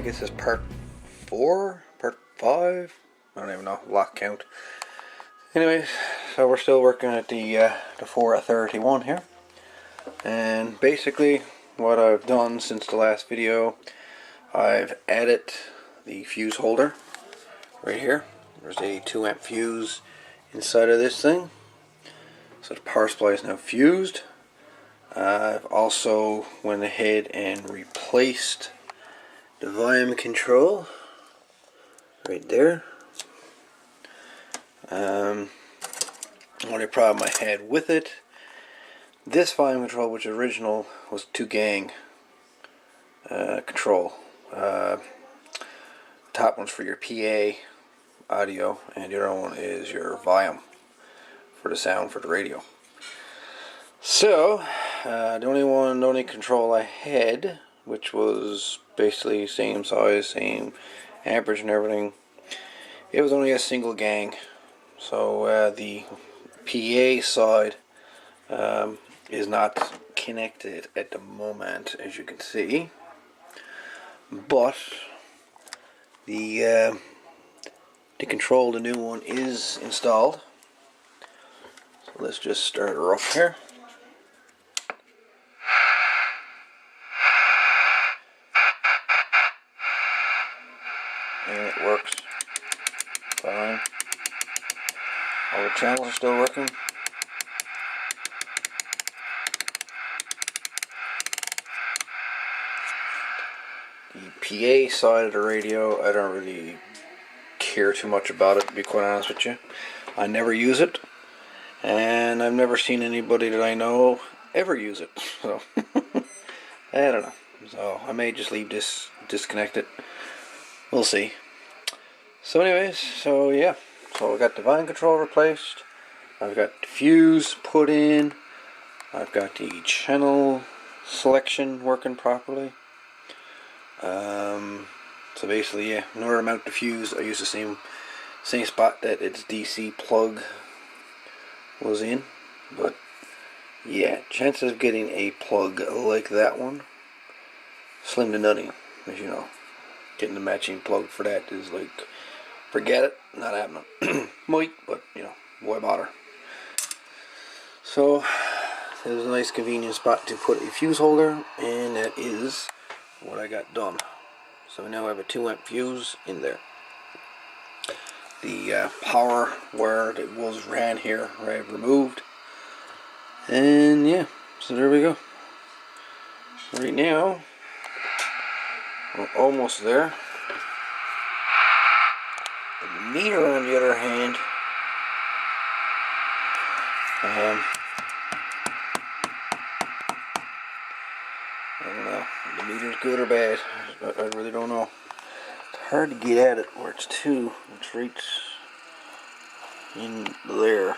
I guess it's part 4, part 5. I don't even know, lock count. Anyways, so we're still working at the 431 here, and basically what I've done since the last video, I've added the fuse holder right here. There's a 2 amp fuse inside of this thing, so the power supply is now fused. I've also went ahead and replaced the volume control right there. Only problem I had with it, this volume control, which original was 2-gang control. Top one's for your PA audio, and the other one is your volume for the sound for the radio. So the only control I had, which was basically same size, same amperage and everything, it was only a single gang. So the PA side is not connected at the moment, as you can see, but the control, the new one, is installed. So let's just start her up here. And it works fine. All the channels are still working. The PA side of the radio, I don't really care too much about it, to be quite honest with you. I never use it, and I've never seen anybody that I know ever use it. So I don't know. So I may just leave this disconnected. We'll see. So anyways, so yeah. So I got the volume control replaced. I've got the fuse put in. I've got the channel selection working properly. So basically, yeah, in order to mount the fuse, I used the same spot that its DC plug was in. But yeah, chances of getting a plug like that one, slim to nothing, as you know. Getting the matching plug for that is like, forget it, not happening. Might, but you know, why bother? So there's a nice convenient spot to put a fuse holder, and that is what I got done. So we now have a 2 amp fuse in there. The power wire that was ran here I've removed, and yeah, so there we go. Right now we're almost there. The meter, on the other hand, I don't know. The meter's good or bad. I really don't know. It's hard to get at it where it's right in there.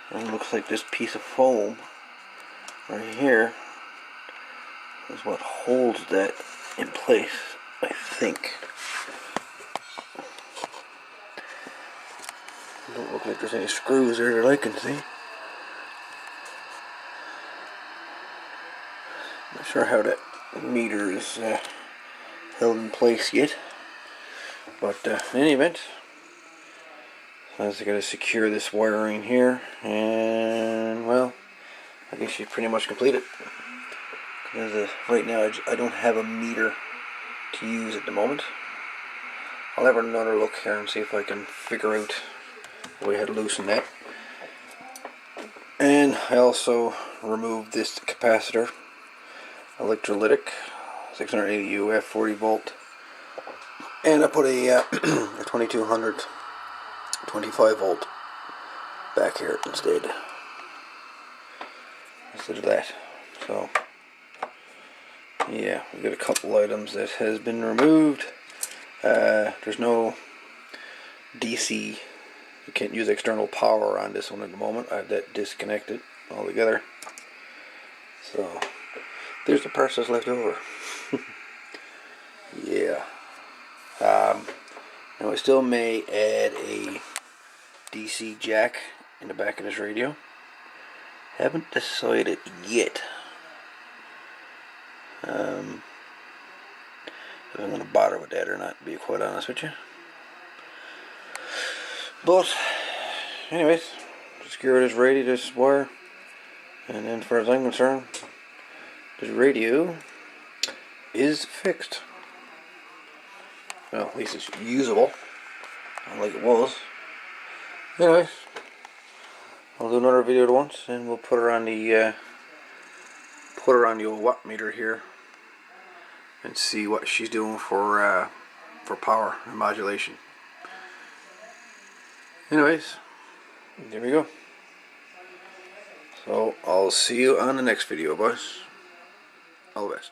And it looks like this piece of foam right here is what holds that in place, I think. Don't look like there's any screws there that I can see. Not sure how that meter is held in place yet, but in any event, I just got to secure this wiring here, and well, I guess you pretty much complete it. Because right now I don't have a meter to use at the moment. I'll have another look here and see if I can figure out the way how to loosen that. And I also removed this capacitor, electrolytic, 680 UF 40 volt, and I put a 2200 25 volt back here instead of that. So yeah, we've got a couple items that has been removed. There's no DC, you can't use external power on this one at the moment. I have that disconnected altogether. So there's the parts that's left over. Yeah. Now I still may add a DC jack in the back of this radio. Haven't decided yet. if I'm going to bother with that or not, to be quite honest with you. But, anyways, secure this radio, this wire, and then as far as I'm concerned, this radio is fixed. Well, at least it's usable, not like it was. Anyways, I'll do another video at once, and we'll put her on the old watt meter here, and see what she's doing for power and modulation. Anyways, there we go. So I'll see you on the next video, boys. All the best.